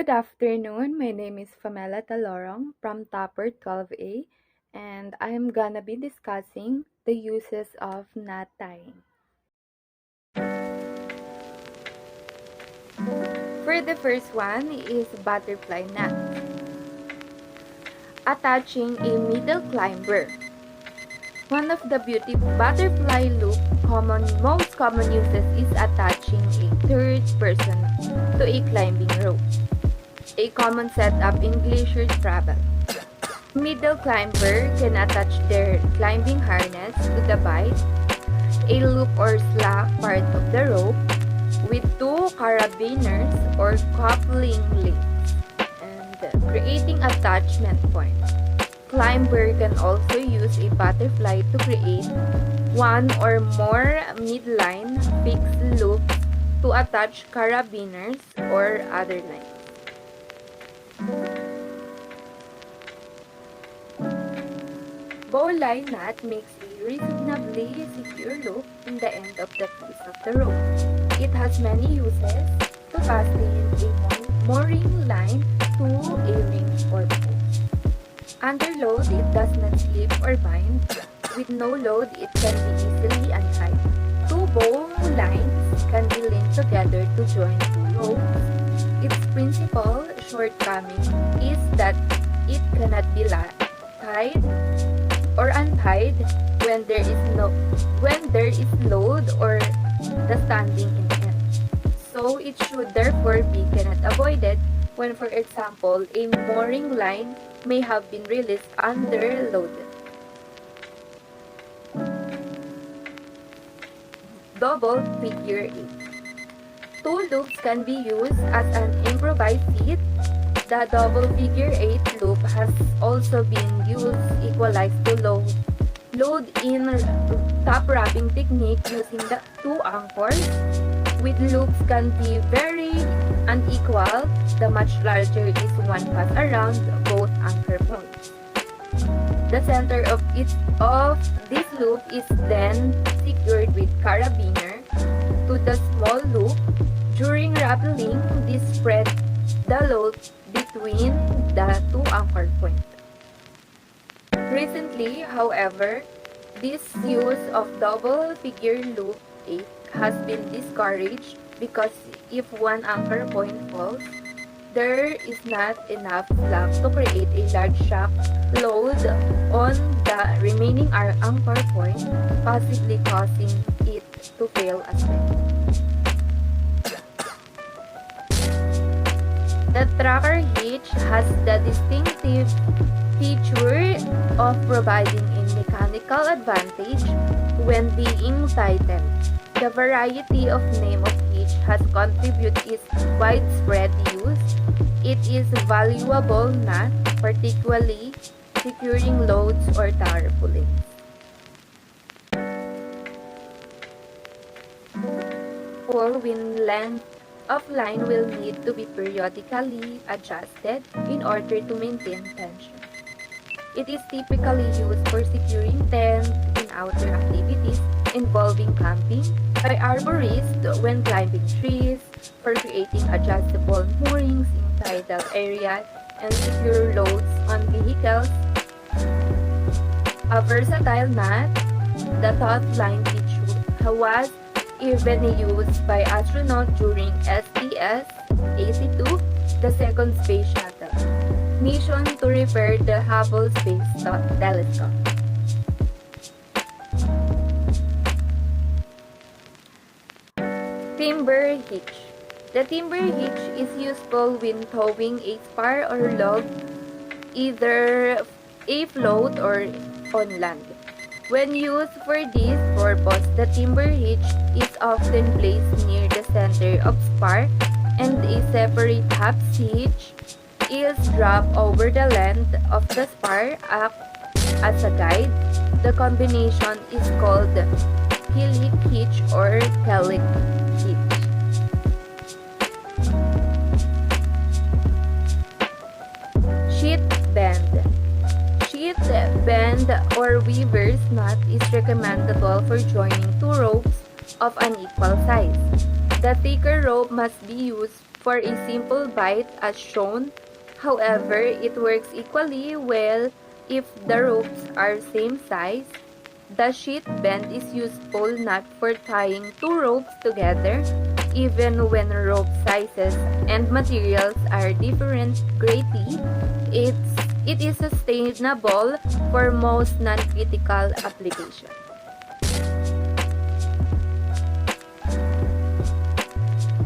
Good afternoon. My name is Pamela Talorong from Topper 12A, and I am gonna be discussing the uses of knot tying. For the first one is butterfly knot. Attaching a middle climber. One of the beauty butterfly loop most common uses is attaching a third person to a climbing rope. A common setup in glacier travel. Middle climber can attach their climbing harness to the bight, a loop or slack part of the rope, with two carabiners or coupling links, and creating attachment points. Climber can also use a butterfly to create one or more midline fixed loops to attach carabiners or other lines. Bowline knot makes a reasonably secure loop in the end of the piece of the rope. It has many uses to fasten a mooring line to a ring or pole. Under load, it does not slip or bind. With no load, it can be easily untied. Two bow lines can be linked together to join two ropes. Its principal shortcoming is that it cannot be tied or untied when there is load or the standing in the end. So it should therefore be cannot avoided when, for example, a mooring line may have been released under load. Double figure 8. Two loops can be used as an improvised seat. The double figure 8 loop has also been used equalized to load in top wrapping technique using the two anchors. With loops can be very unequal. The much larger is one pass around both anchor points. The center of this loop is then secured with carabiner to the small loop. During rappelling, this spreads the load between the two anchor points. Recently, however, this use of double figure loop 8 has been discouraged because if one anchor point falls, there is not enough slack to create a large shock load on the remaining anchor point, possibly causing it to fail as well. The tracker hitch has the distinctive feature of providing a mechanical advantage when being tightened. The variety of name of hitch has contributed its widespread use. It is valuable knot, particularly securing loads or tarpaulins. Pole wing length of line will need to be periodically adjusted in order to maintain tension. It is typically used for securing tents in outdoor activities involving camping, by arborists when climbing trees, for creating adjustable moorings in tidal areas, and secure loads on vehicles. A versatile knot, the taut line hitch was even used by astronauts during STS-82, the second space shuttle mission to repair the Hubble Space Telescope. Timber hitch. The timber hitch is useful when towing a spar or log, either afloat or on land. When used for this purpose, the timber hitch is often placed near the center of spar, and a separate half hitch is dropped over the length of the spar as a guide. The combination is called Kellic hitch or Kellic hitch. Sheath bend. Sheath bend or weaver's knot is recommendable for joining two ropes of an equal size. The thicker rope must be used for a simple bite as shown. However, it works equally well if the ropes are same size. The sheet bend is useful not for tying two ropes together, even when rope sizes and materials are different greatly. It is sustainable for most non-critical applications.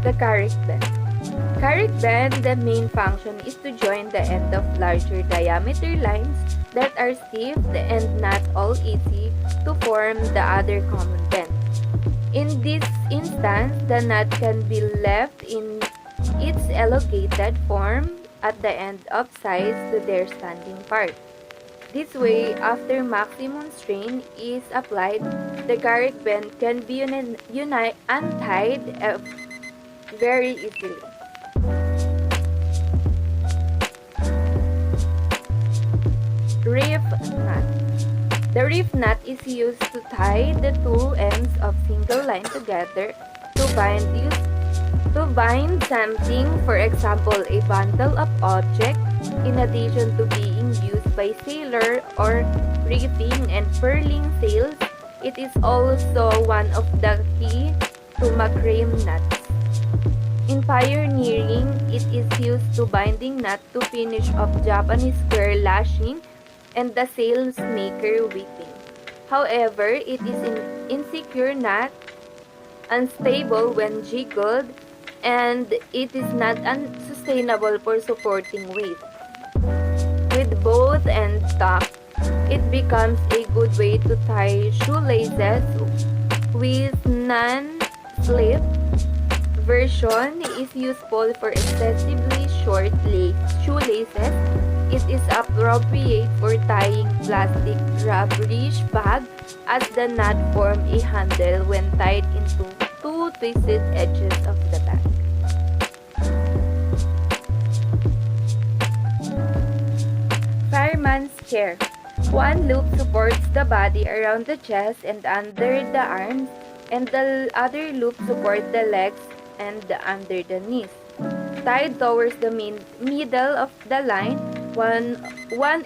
The carrick bend. Carrick bend, the main function is to join the end of larger diameter lines that are stiff and not all easy to form the other common bend. In this instance, the knot can be left in its elongated form at the end of sides to their standing part. This way, after maximum strain is applied, the carrick bend can be untied very easily. Reef knot. The reef knot is used to tie the two ends of single line together to bind something, for example, a bundle of objects, in addition to being used by sailors or reefing and furling sails. It is also one of the key to macrame knots. In pioneering, it is used to binding knot to finish off Japanese square lashing and the sailmaker whipping. However, it is an insecure knot, unstable when jiggled, and it is not unsustainable for supporting weight. With both ends tucked, it becomes a good way to tie shoelaces. With non-slip version is useful for excessively short shoelaces. It is appropriate for tying plastic rubbish bag, as the knot form a handle when tied into two twisted edges of the bag. Fireman's chair. One loop supports the body around the chest and under the arms, and the other loop supports the legs and under the knees. Tied towards the middle of the line, one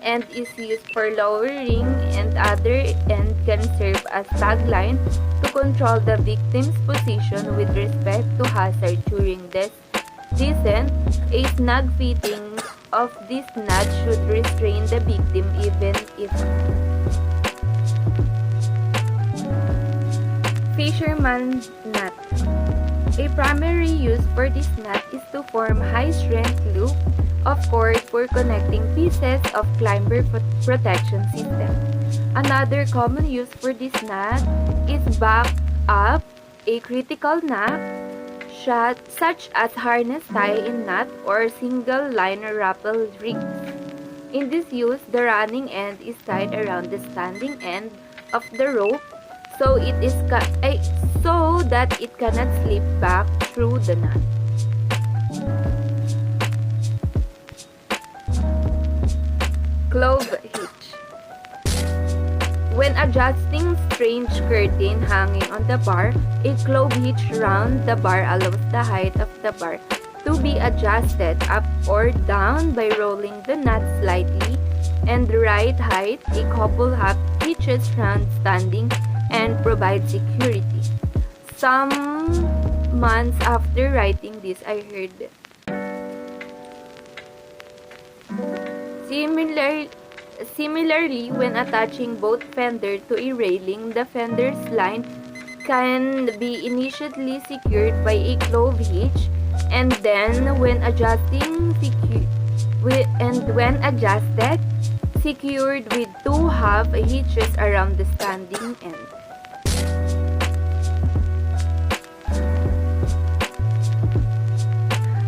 end is used for lowering and other end can serve as tagline to control the victim's position with respect to hazard during descent. A snug fitting of this knot should restrain the victim even if fisherman's knot. A primary use for this knot is to form high-strength loop of cord for connecting pieces of climber protection system. Another common use for this knot is back up a critical knot, such as harness tie-in knot or single line rappel rigs. In this use, the running end is tied around the standing end of the rope so that it cannot slip back through the knot. Clove hitch. When adjusting strange curtain hanging on the bar, a clove hitch round the bar allows the height of the bar to be adjusted up or down by rolling the knot slightly, and the right height, a couple half hitches round standing and provide security. Some months after writing this, I heard Similarly, when attaching both fender to a railing, the fender's line can be initially secured by a clove hitch, and then when adjusted, secured with two half hitches around the standing end.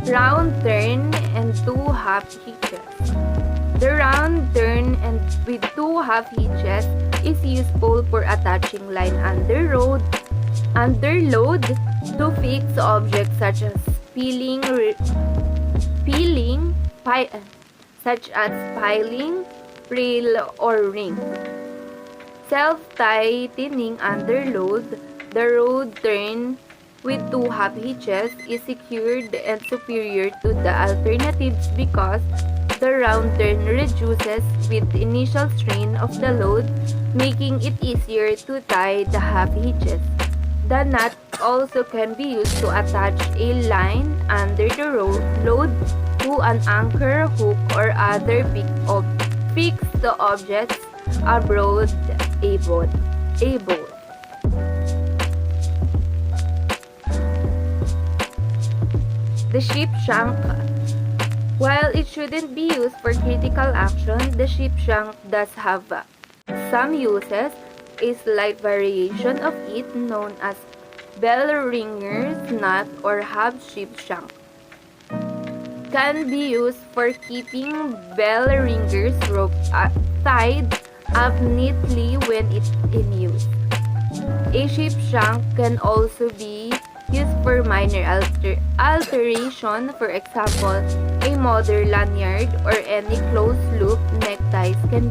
Round turn and two half hitches. The round turn and with two half hitches is useful for attaching line under load to fix objects such as piling, rail, or ring. Self-tightening under load, the road turn with two hub hitches is secured and superior to the alternatives because the round turn reduces with the initial strain of the load, making it easier to tie the hub hitches. The nut also can be used to attach a line under the load to an anchor, hook, or other fixed objects aboard a boat. The ship shank. While it shouldn't be used for critical action, the ship shank does have some uses. A slight variation of it, known as bell ringer's knot or hub ship shank, can be used for keeping bell ringer's rope tied up neatly when it's in use. A ship shank can also be used for minor alteration. For example, a modern lanyard or any closed-loop neckties can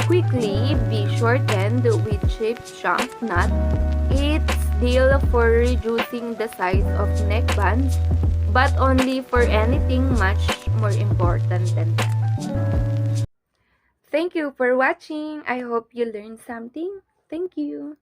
quickly be shortened with ship shank knot. It's ideal for reducing the size of neckbands, but only for anything much more important than that. Thank you for watching. I hope you learned something. Thank you.